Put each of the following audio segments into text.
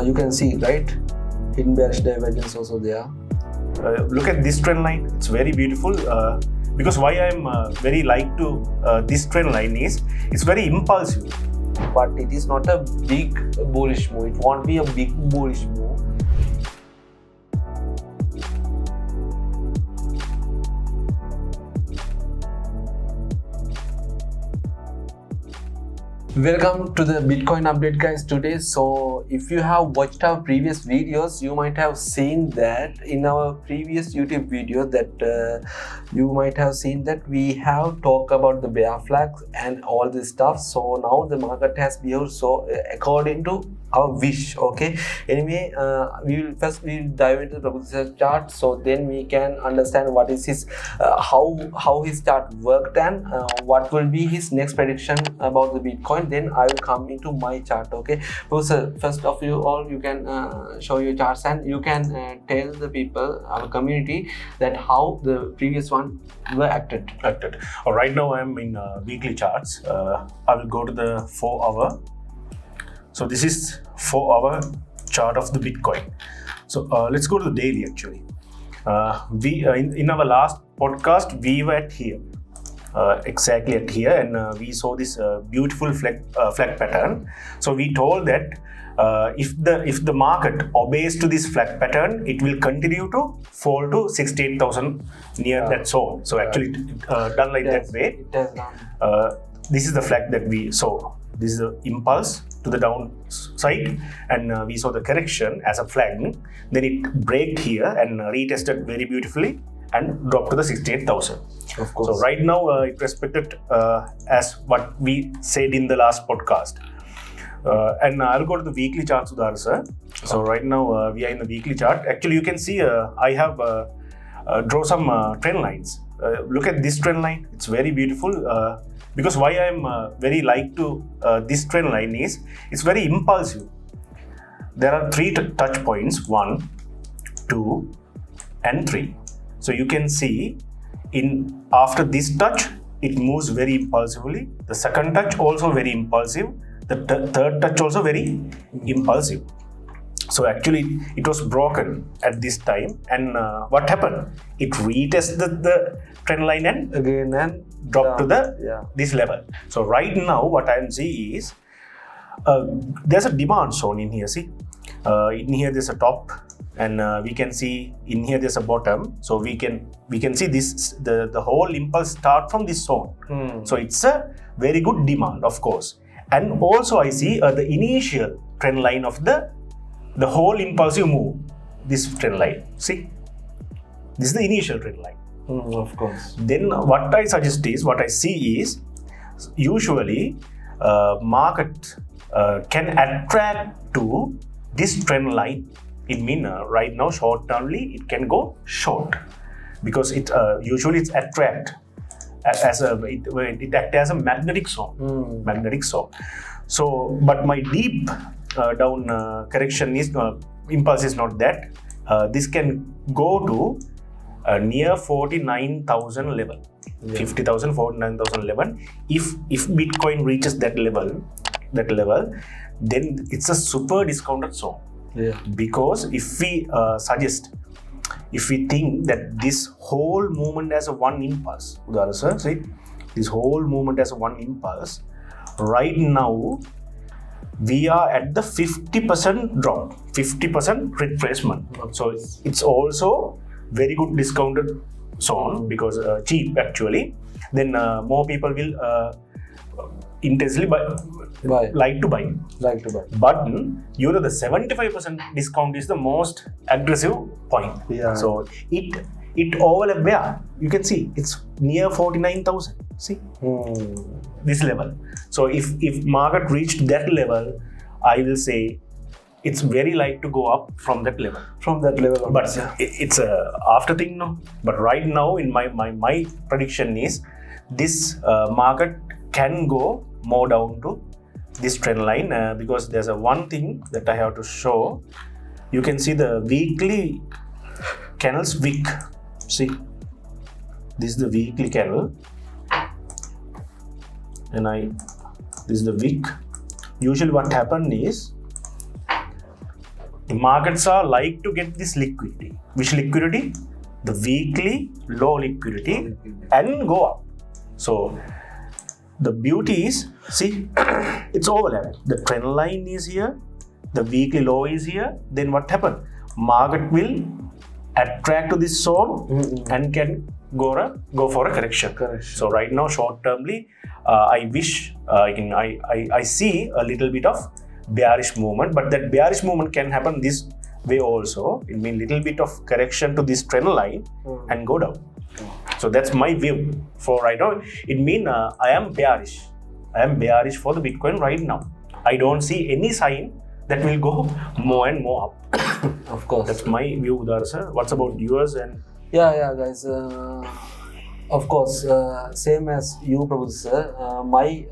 You can see, right? Hidden bearish divergence also there. Look at this trend line. It's very beautiful. Because why I'm very like to this trend line is it's very impulsive. But it is not a big bullish move. It won't be a big bullish move. Welcome to the Bitcoin update, guys, today. So if you have watched our previous videos, you might have seen that in our previous YouTube video that you might have seen that we have talked about the bear flags and all this stuff. So now the market has behaved so according to our wish. Okay, anyway, we'll dive into the Prabhu's chart, so then we can understand what is his how his chart worked and what will be his next prediction about the Bitcoin. Then I will come into my chart. Okay, so first of you all, you can show your charts and you can tell the people, our community, that how the previous one were acted. Right now I'm in weekly charts. I will go to the 4-hour. So this is 4-hour chart of the Bitcoin. So let's go to the daily actually. We in our last podcast we were at here, exactly at here, and we saw this beautiful flag pattern. So we told that if the market obeys to this flag pattern, it will continue to fall to 68,000 near that zone. So actually done like that way. It has done. This is the flag that we saw. This is the impulse to the downside, and we saw the correction as a flag. Then it braked here and retested very beautifully and dropped to the 68,000. Of course. So right now it respected as what we said in the last podcast. And I'll go to the weekly chart, Sudhar sir. So right now we are in the weekly chart. Actually, you can see I have draw some trend lines. Look at this trend line. It's very beautiful. Because why I'm very like to this trend line is it's very impulsive. There are 3 touch points, 1, 2, and 3. So you can see after this touch, it moves very impulsively. The second touch also very impulsive. The third touch also very impulsive. So actually it was broken at this time, and what happened? It retested the trend line and Again and dropped to this level. So right now what I am seeing is there's a demand zone in here. See, in here there's a top, and we can see in here there's a bottom. So we can see this the whole impulse start from this zone. So it's a very good demand, of course. And also I see the initial trend line of the whole impulsive move. This trend line. See, this is the initial trend line. Of course. Then what I suggest is, what I see is, usually market can attract to this trend line. It means right now short termly it can go short, because it usually it's attract it acts as a magnetic zone. Magnetic zone. So, but my deep down correction is impulse is not that. This can go to near 49,000 level, 50,000, 49,000 level. If Bitcoin reaches that level, then it's a super discounted zone. Because if we if we think that this whole movement as a one impulse, Udara sir, see, this whole movement as a one impulse, right now we are at the 50% drop, 50% retracement. So it's also very good discounted zone, because cheap actually. Then more people will intensely like to buy. But the 75% discount is the most aggressive point. So it overlap where you can see it's near 49,000. See this level. So if market reached that level, I will say it's very light to go up from that level. But it's a after thing now. But right now, in my prediction is this market can go more down to this trend line, because there's a one thing that I have to show. You can see the weekly candles wick. See, this is the weekly candle, and this is the wick. Usually what happened is the markets are like to get this liquidity. Which liquidity? The weekly low liquidity and go up. So the beauty is, see, it's overlapped. The trend line is here, the weekly low is here. Then what happened? Market will attract to this zone and can go for a correction. So right now, short termly, I wish I see a little bit of bearish movement, but that bearish movement can happen this way also. It means little bit of correction to this trend line and go down. So that's my view for right now. It means I am bearish. I am bearish for the Bitcoin right now. I don't see any sign that will go more and more up. Of course. That's my view, Udar sir. What's about yours? And yeah, guys. Of course, same as you, Prabhu sir. My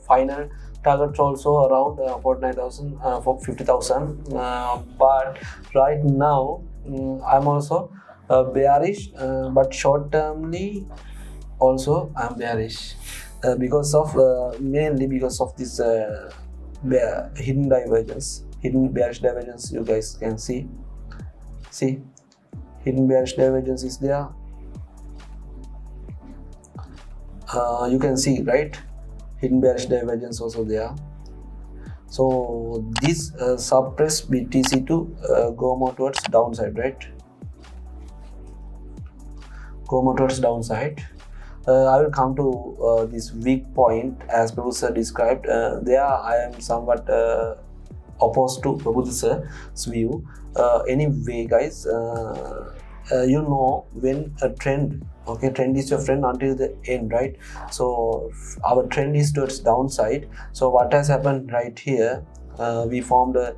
final target also around 49,000, 50,000. But right now, I'm also bearish. But short termly, also I'm bearish because of mainly because of this hidden divergence, hidden bearish divergence. You guys can see. Hidden bearish divergence is there. You can see, right? Hidden bearish divergence also there. So this suppress BTC to go more towards downside, right? Go more towards downside. I will come to this weak point as Prabhu sir described. There I am somewhat opposed to Prabhu sir's view. Anyway, guys, you know when a trend, okay, trend is your friend until the end, right? So our trend is towards downside. So what has happened right here? We formed a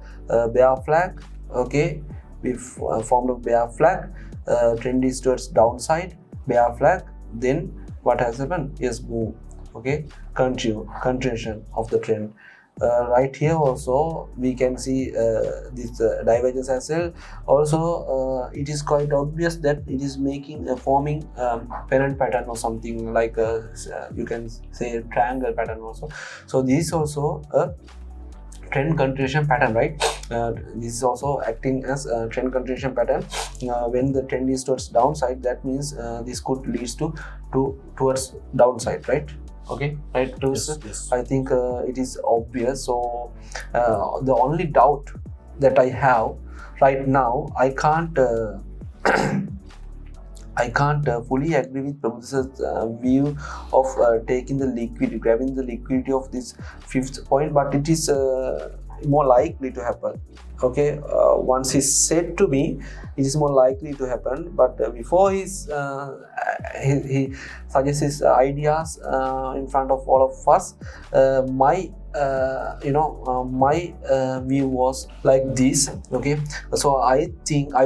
bear flag. Okay, we formed a bear flag. Trend is towards downside, bear flag. Then what has happened? Yes, move. Okay, continuation of the trend. Right here also we can see this divergence as well. Also it is quite obvious that it is making forming pennant pattern or something like you can say a triangle pattern also. So this is also a trend continuation pattern, right? This is also acting as a trend continuation pattern. When the trend is towards downside, that means this could lead towards downside, right? Okay, right? Yes. I think it is obvious. So the only doubt that I have right now, I can't fully agree with Prabhu's view of taking the liquidity, grabbing the liquidity of this fifth point, but it is more likely to happen. Okay, once he said to me, it is more likely to happen. But before he suggests his ideas in front of all of us, my view was like this. Okay, so I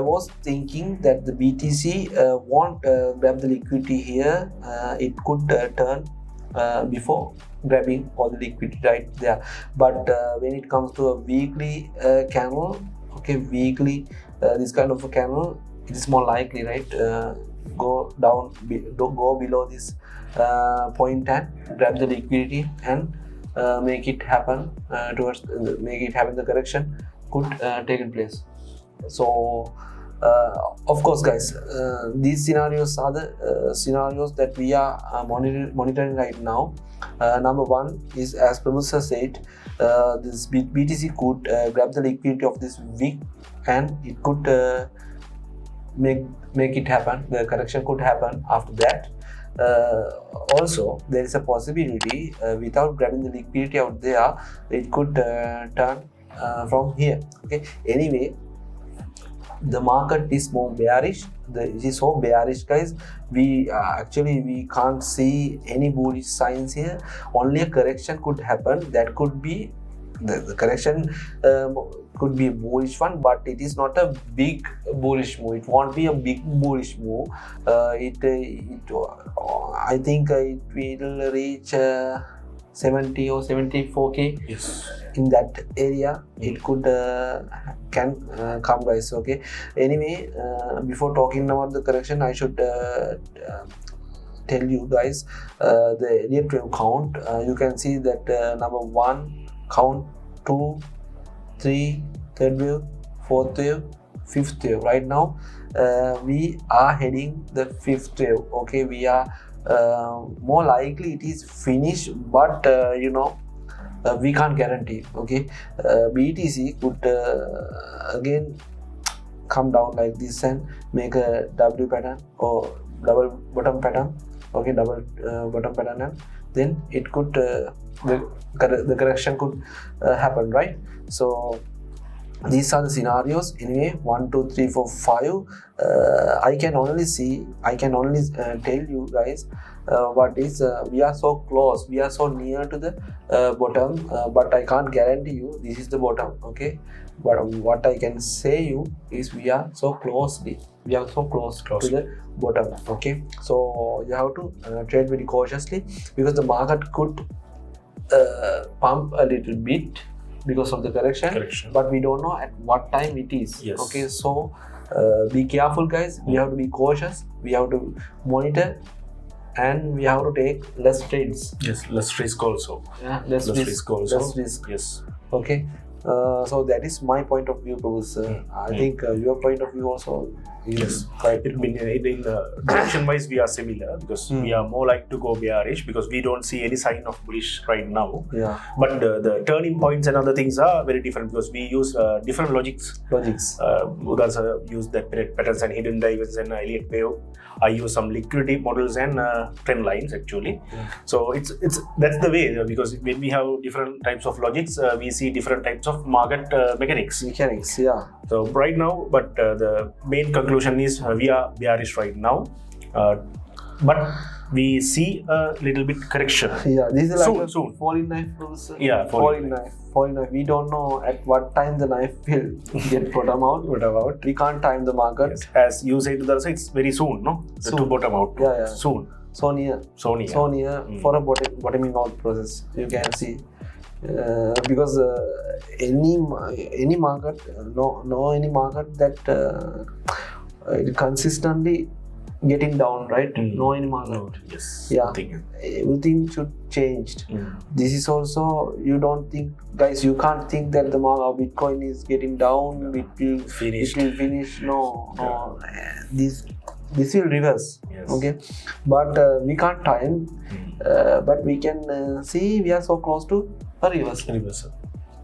was thinking that the BTC won't grab the liquidity here. It could turn before grabbing all the liquidity right there. But when it comes to a weekly candle, okay, weekly this kind of a candle, it is more likely, right? Go down, go below this point and grab the liquidity and make it happen the correction could take in place. So of course, guys, these scenarios are the scenarios that we are monitoring right now. Number one is, as Prabhu said, this BTC could grab the liquidity of this week and it could make it happen. The correction could happen after that. Also, there is a possibility without grabbing the liquidity out there, it could turn from here. Okay. Anyway, the market is more bearish. It is so bearish, guys. We can't see any bullish signs here. Only a correction could happen. That could be the correction could be a bullish one, but it is not a big bullish move. It won't be a big bullish move. I think it will reach 70 or 74k. Yes. In that area it could can come, guys. Okay, anyway, before talking about the correction, I should tell you guys the Elliott wave count. You can see that number 1 count, 2, 3, third wave, fourth wave, fifth wave. Right now, we are heading the fifth wave. Okay, we are more likely it is finished, but we can't guarantee. Okay, BTC could again come down like this and make a W pattern or double bottom pattern. Okay, double bottom pattern, and then it could the correction could happen, right? So these are the scenarios. Anyway, 1 2 3 4 5 I can only tell you guys what is we are so close, we are so near to the bottom, but I can't guarantee you this is the bottom. Okay, but what I can say you is we are so close to the bottom. Okay, so you have to trade very cautiously, because the market could pump a little bit because of the correction, but we don't know at what time it is. Yes. Okay, so be careful, guys. We have to be cautious, we have to monitor, and we have to take less trades. Yes, less risk also. Yeah, less risk also. Less risk. Yes. Okay, so that is my point of view, Professor. I think your point of view also is quite. In direction wise, we are similar, because we are more like to go bearish, because we don't see any sign of bullish right now. Yeah. But the turning points and other things are very different, because we use different logics. Others use that patterns and hidden divergence and Elliott wave. I use some liquidity models and trend lines actually. So it's that's the way, because when we have different types of logics, we see different types of market mechanics. Yeah. So right now, but the main conclusion is we are bearish right now, but we see a little bit correction. Yeah, this is like soon. Falling knife, Professor. Yeah, falling knife. We don't know at what time the knife will get bottom out. Whatever. We can't time the market. Yes. As you say to the other side, it's very soon, no? Soon. To bottom out. Yeah. Soon. So near for a bottoming out process. You can see. Because any market, any market that consistently getting down, right? No any market. No, yes. Yeah. Everything should change. This is also, you don't think, guys, you can't think that the Bitcoin is getting down. It will finish. No. This will reverse. Yes. Okay, but we can't time. But we can see we are so close to a reversal.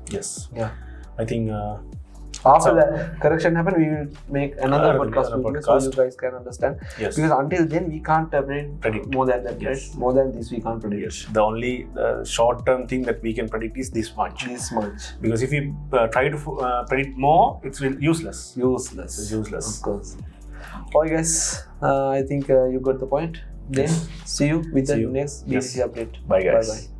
Yes. Yeah. I think after that correction happen, we will make another podcast video so you guys can understand. Yes. Because until then we can't predict more than that. Yes. Right? More than this we can't predict. Yes. The only short-term thing that we can predict is this much. Because if we try to predict more, it's useless. Useless. Of course. Okay, guys. I think you got the point. Then see you with the next BTC update. Bye, guys. Bye.